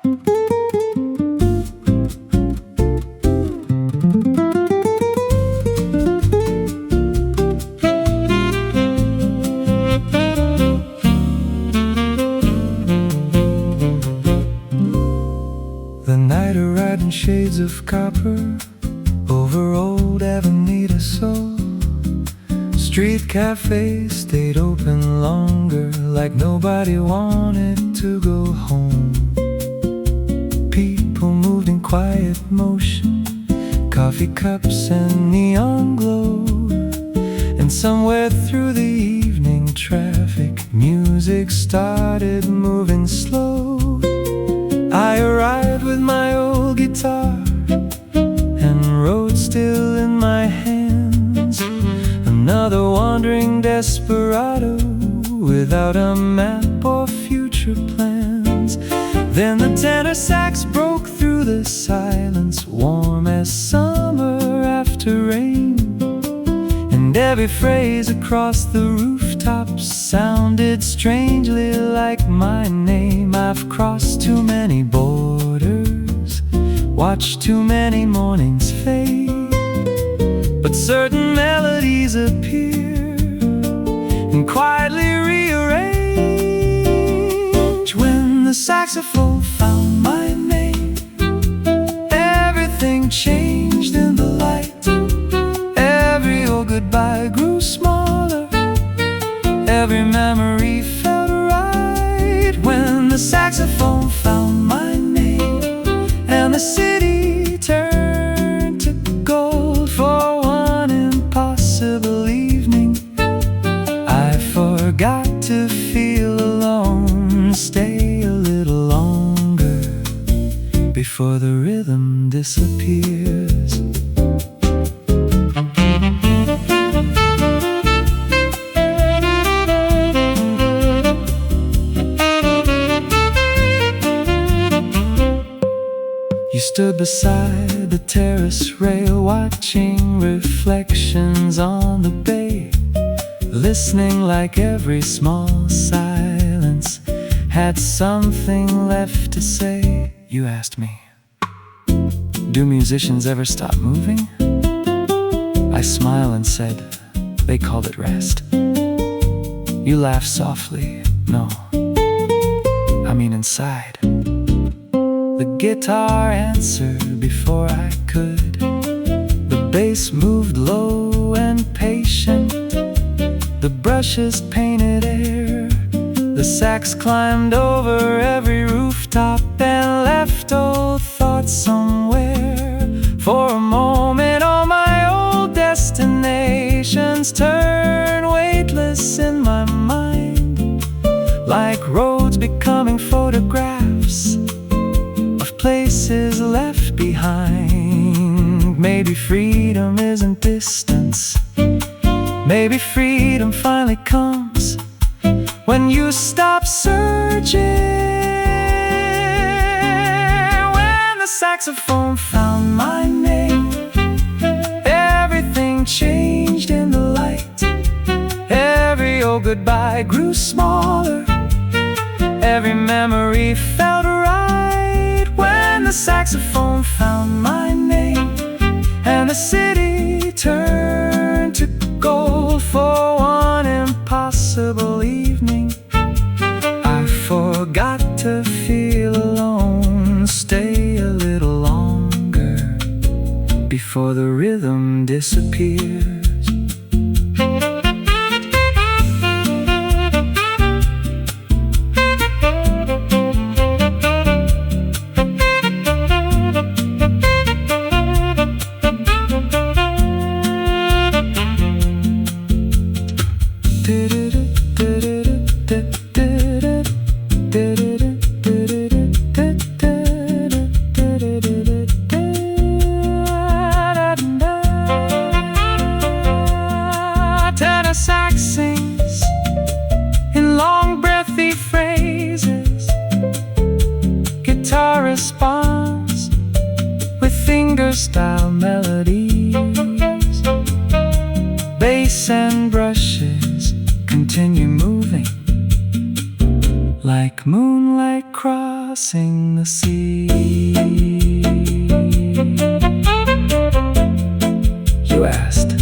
The night a riding shades of copper over old Avenida Soul. Street cafes stayed open longer, like nobody wanted to go home. People moved in quiet motion, coffee cups and neon glow. And somewhere through the evening traffic, music started moving slow. I arrived with my old guitar and wrote still in my hands, another wandering desperado without a map or future plans. Then the tenor sax broke through the silence, warm as summer after rain. And every phrase across the rooftops sounded strangely like my name. I've crossed too many borders, watched too many mornings fade, but certain melodies appear and quietly rearrange. When the saxophone found my name, everything changed in the light. Every old goodbye grew smaller, every memory felt right. When the saxophone found my name and the city turned to gold for one impossible evening, I forgot to feel alone. Stay a little longer before the rhythm disappears. You stood beside the terrace rail, watching reflections on the bay, listening like every small silence had something left to say. You asked me, do musicians ever stop moving? I smiled and said, they called it rest. You laughed softly, no, I mean inside. The guitar answered before I could. The bass moved low and patient, the brushes painted air. The sax climbed over every rooftop and left old thoughts somewhere. For a moment all my old destinations turned weightless in my mind, like roads becoming photographs of places left behind. Maybe freedom isn't distance, maybe freedom finally comes when you stop searching. When the saxophone found my name, everything changed in the light. Every old goodbye grew smaller, every memory felt right. When the saxophone found my name and the city turned to gold for one impossible evening, I forgot to feel alone. Stay a little longer before the rhythm disappears. Tenor sax sings in long breathy phrases, guitar responds with fingerstyle melodies. Bass and brushes continue moving like moonlight crossing among the sea. You asked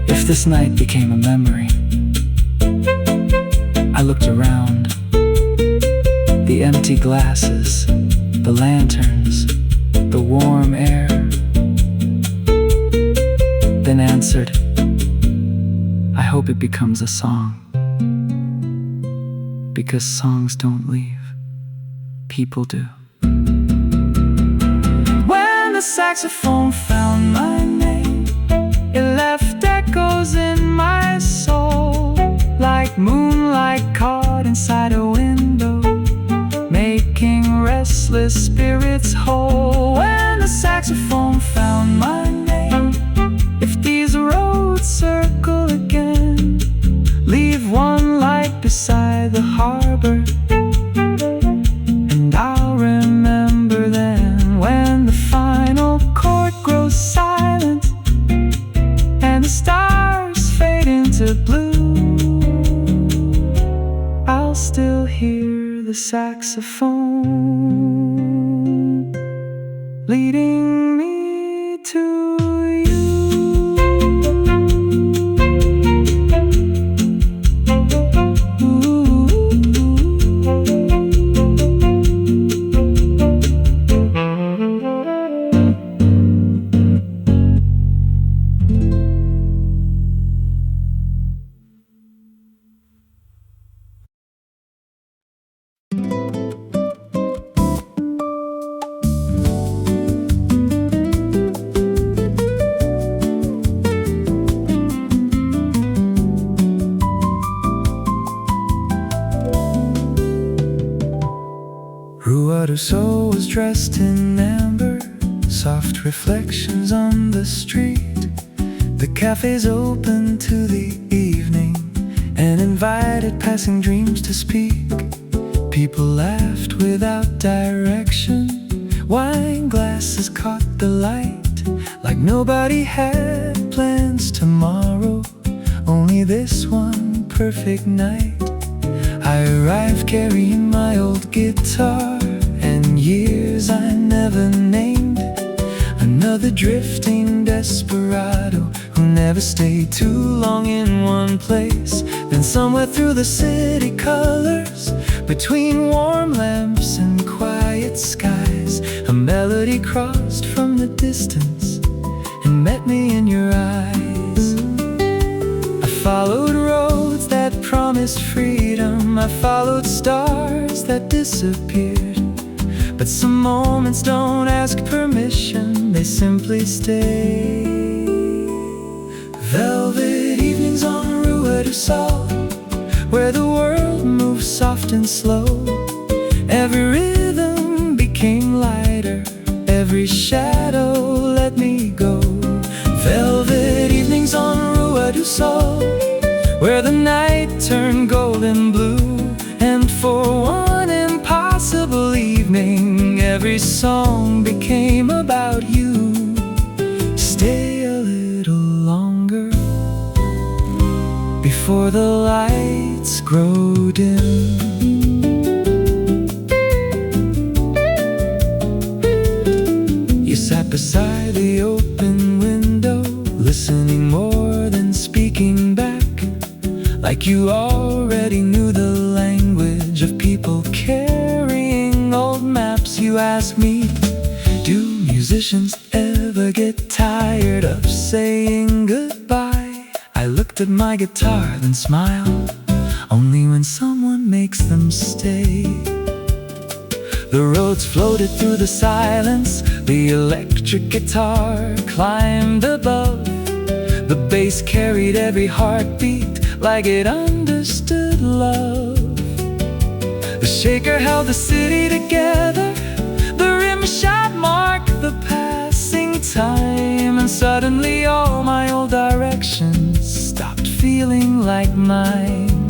if this night became a memory. I looked around, the empty glasses, the lanterns, the warm air, then answered, I hope it becomes a song. Because songs don't leave, people do. When the saxophone found my name, it left echoes in my soul, like moonlight caught inside a window, making restless spirits whole. When the saxophone found my name, if these roads circle again, leave one light beside the harbor, and I'll remember then. When the final chord grows silent and the stars fade into blue, I'll still hear the saxophone leading me to you. Rousseau was dressed in amber, soft reflections on the street. The café's open to the evening and invited passing dreams to speak. People laughed without direction, wine glasses caught the light, like nobody had plans tomorrow, only this one perfect night. I arrived carrying my old guitar and years I never named, another drifting desperado who never stayed too long in one place. Then somewhere through the city colors, between warm lamps and quiet skies, a melody crossed from the distance and met me in your eyes. I followed roads that promised freedom, I followed stars that disappeared. But some moments don't ask permission, they simply stay. Velvet evenings on Rue du Sol, where the world moves soft and slow. Every rhythm became lighter, every shadow let me go. Velvet evenings on Rue du Sol, where the night turned golden blue. And for one impossible evening, every song became about you. Stay a little longer before the lights grow dim. You sat beside the open window, listening more than speaking back, like you already knew the language of people carrying old maps. You asked me, do musicians ever get tired of saying goodbye? I looked at my guitar, then smiled, only when someone makes them stay. The roads floated through the silence, the electric guitar climbed above. The bass carried every heartbeat like it understood love. The shaker held the city together, the rim shot marked the passing time. And suddenly all my old directions stopped feeling like mine.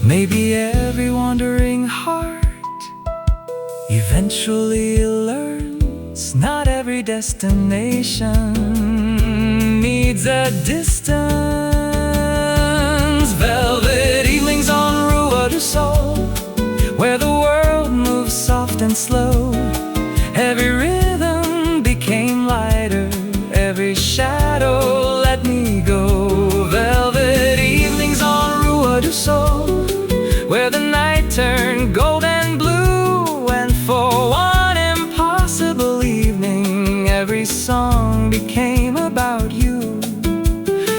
Maybe every wandering heart eventually learns not every destination needs a distance. Velvet evenings on Rue du Sol, and slow. Every rhythm became lighter, every shadow let me go. Velvet evenings on Rua do Sol, where the night turned gold and blue. And for one impossible evening, every song became about you.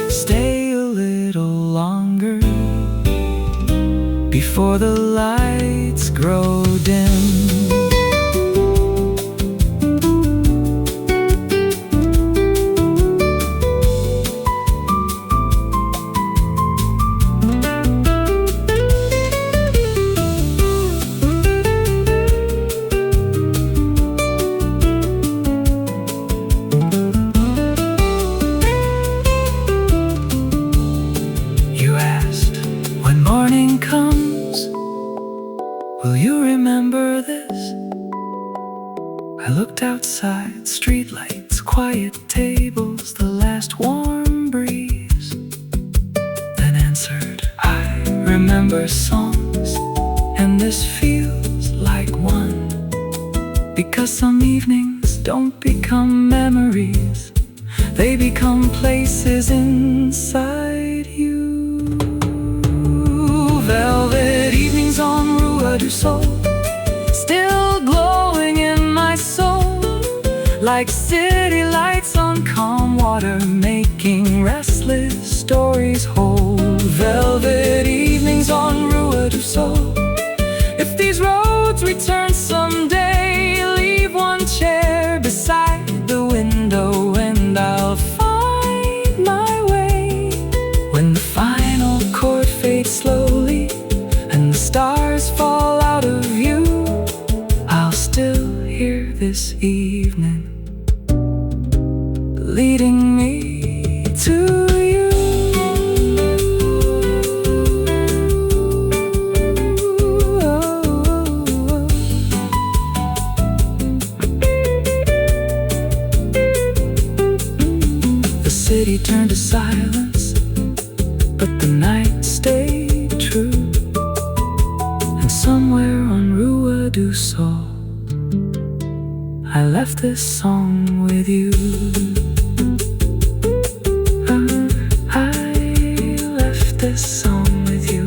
Stay a little longer before the lights grow dim. Will you remember this? I looked outside, streetlights, quiet tables, the last warm breeze. Then answered, I remember songs, and this feels like one. Because some evenings don't become memories, they become places inside you. Velvet evenings on Rua do Sol, still glowing in my soul, like city lights on calm water, making restless stories whole. Velvet evenings on Rua do Sol. If these roads return someday, leave one chair beside the window, and I'll find my way. When the final chord fades slowly and the stars fall out of view, I'll still hear this evening leading me to you. The city turned to silence, but the night stayed true. And somewhere on Rua do Sol, I left this song with you. I left this song with you.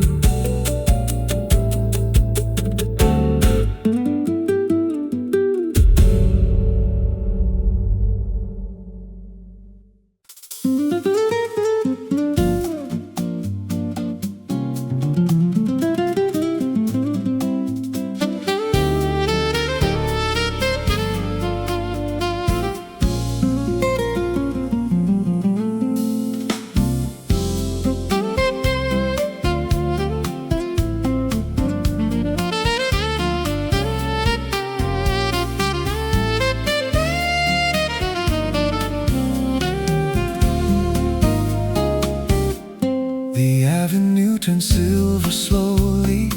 The avenue turned silver slowly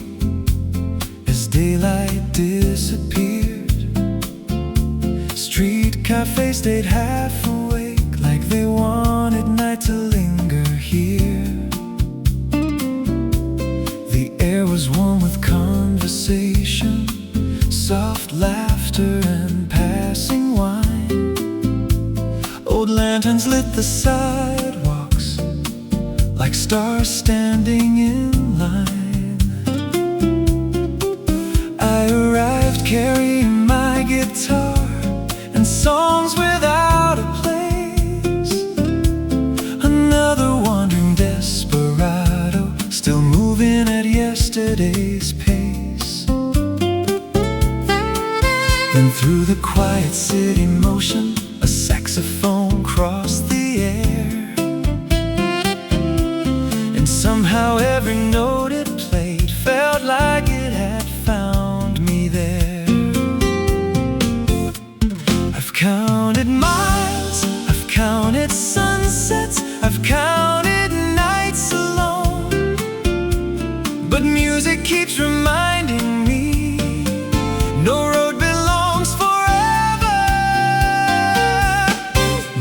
as daylight disappeared. Street cafes stayed half awake, like they wanted night to linger here. The air was warm with conversation, soft laughter and passing wine. Old lanterns lit the sidewalks like stars standing in line. I arrived carrying my guitar and songs without a place. Another wandering desperado, still moving at yesterday's pace. Then through the quiet city motion, a saxophone crossed the air. Somehow every note it played felt like it had found me there. I've counted miles, I've counted sunsets, I've counted nights alone, but music keeps reminding me no road belongs forever.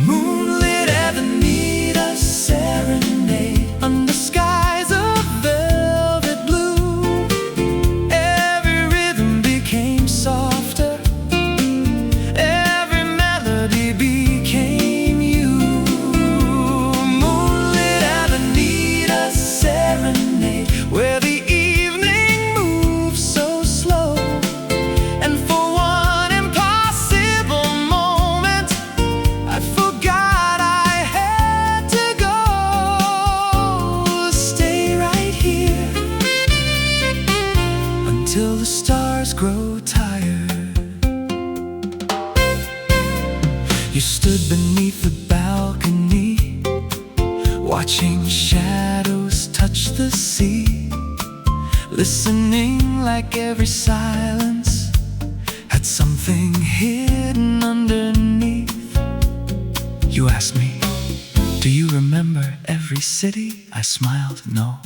Moonlit Avenida serenade under skies of velvet. until the stars grow tired. You stood beneath the balcony, watching shadows touch the sea, listening like every silence had something hidden underneath. You asked me, do you remember every city? I smiled, no.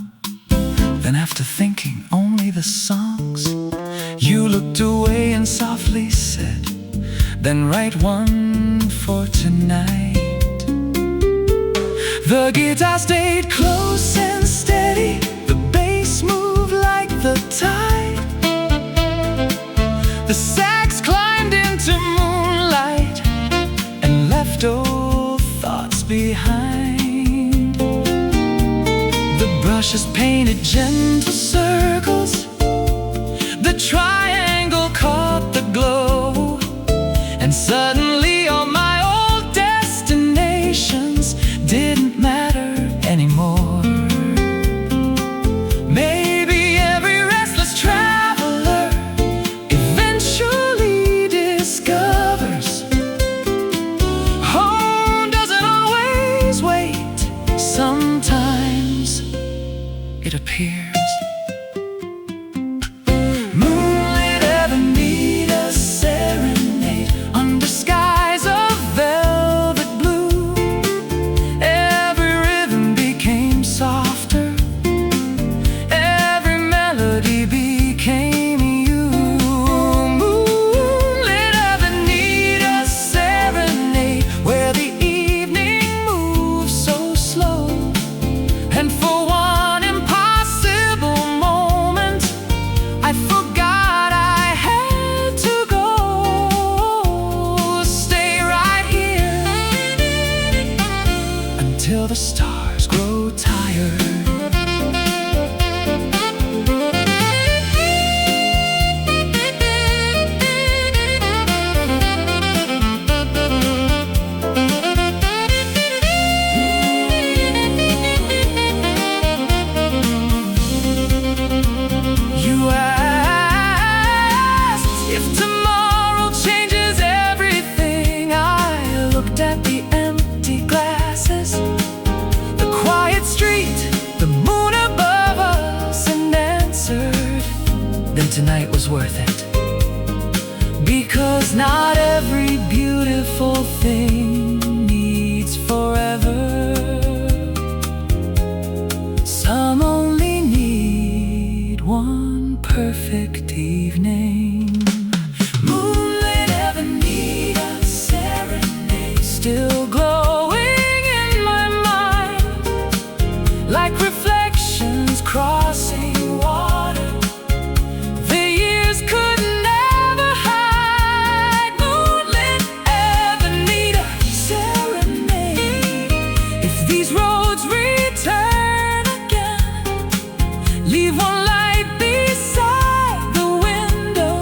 Then after thinking only the songs, you looked away and softly said, then write one for tonight. The guitar stayed close and steady, the bass moved like the tide. The sax climbed into moonlight and left old thoughts behind. The brushes painted gentle circles, the triangle caught the glow, and suddenly all my old destinations didn't matter anymore. Maybe every restless traveler eventually discovers home doesn't always wait. Sometimes it appears. Moonlit Avenida serenade under skies of velvet blue. Every rhythm became softer, every melody became you. Moonlit Avenida serenade, where the evening moves so slow, and for one impossible moment I forgot I had to go. Stay right here until the stars grow tired. You asked if tomorrow changes everything. I looked at the empty glasses, the quiet street, the moon above us, and answered, then tonight was worth it. Because not every beautiful thing needs forever. Some only need one perfect evening. Moonlit Avenida serenade, still glowing in my mind, like reflections crossing water the years could never hide. Moonlit Avenida serenade, if these roads return again, leave one light beside the window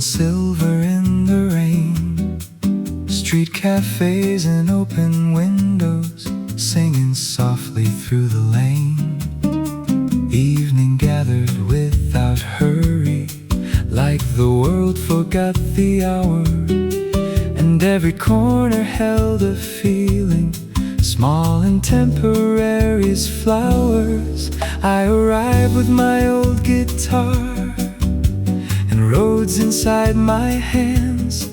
and silver in the rain. Street cafes and open windows, singing softly through the lane. Evening gathered without hurry, like the world forgot the hour. And every corner held a feeling, small and temporary as flowers. I arrived with my old guitar and roads inside my hands.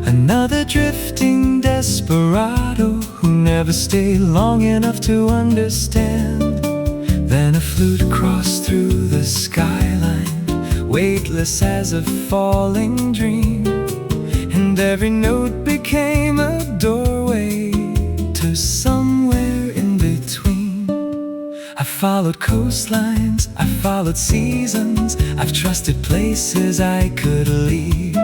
Another drifting desperado who never stayed long enough to understand. Then a flute crossed through the skyline, weightless as a falling dream. And every note became a doorway to somewhere in between. I followed coastlines, I followed seasons, I've trusted places I could leave.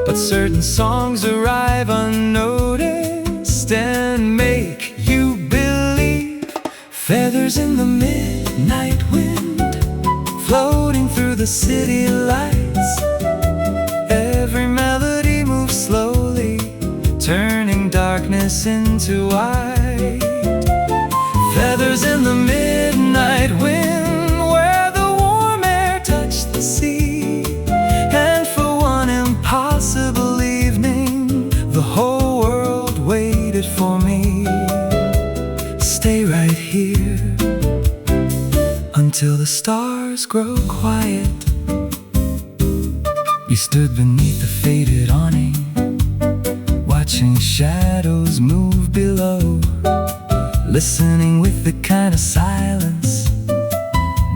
But certain songs arrive unnoticed and make you believe. Feathers in the midnight wind, floating through the city lights. Every melody moves slowly, turning darkness into white. Feathers in the midnight wind, where the warm air touched the sea. And for one impossible evening, the whole world waited for me. Stay right here until the stars grow quiet. We stood beneath the faded awning, watching shadows move below, listening with the kind of silence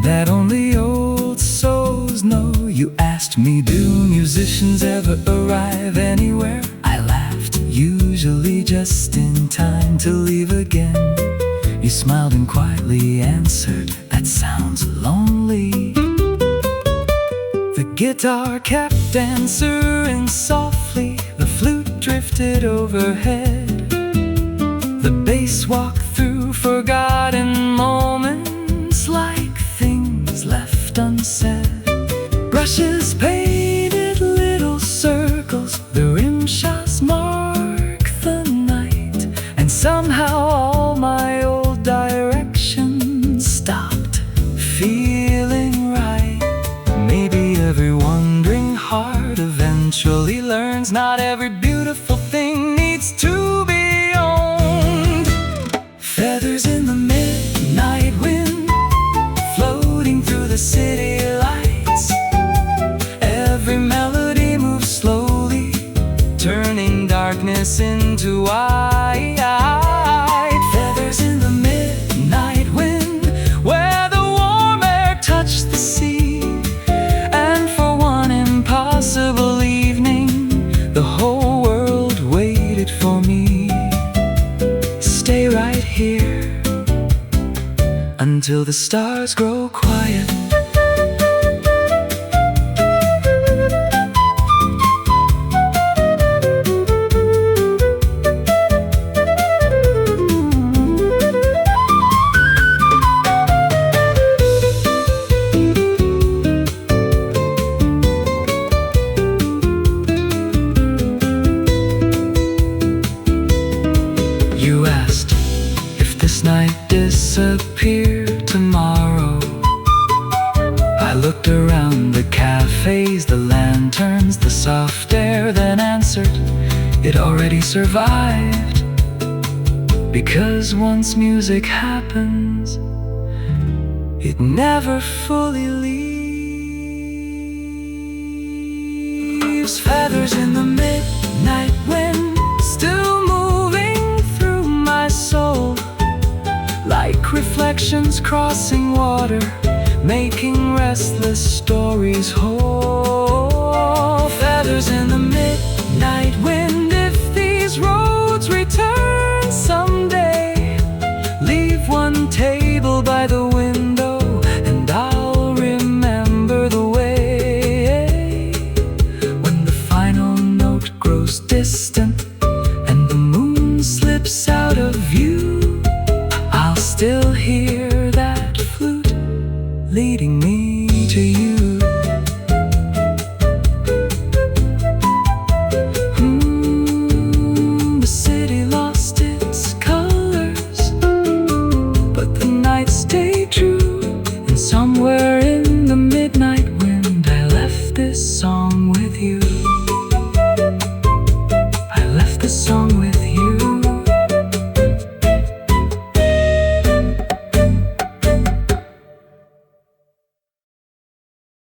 that only old souls know. You asked me, do musicians ever arrive anywhere? I laughed, usually just in time to leave again. You smiled and quietly answered, that sounds lonely. The guitar kept answering softly, the flute drifted overhead. The bass walked through forgotten moments like things left unsaid. Brushes painted little circles, the rim shots mark the night. And somehow all my old directions stopped feeling right. Maybe every wandering heart eventually learns not every beautiful thing needs to be owned. Feathers in the midnight wind, floating through the city lights. Every melody moves slowly, turning darkness into white. Feathers in the midnight wind, where the warm air touched the sea. And for one impossible evening, the whole world waited for me. Stay right here until the stars grow quiet. You asked if this night disappeared tomorrow. I looked around the cafes, the lanterns, the soft air, then answered, it already survived. Because once music happens, it never fully leaves. Feathers in the midnight wind, still moving through my soul, like reflections crossing water, making restless stories whole. Feathers in the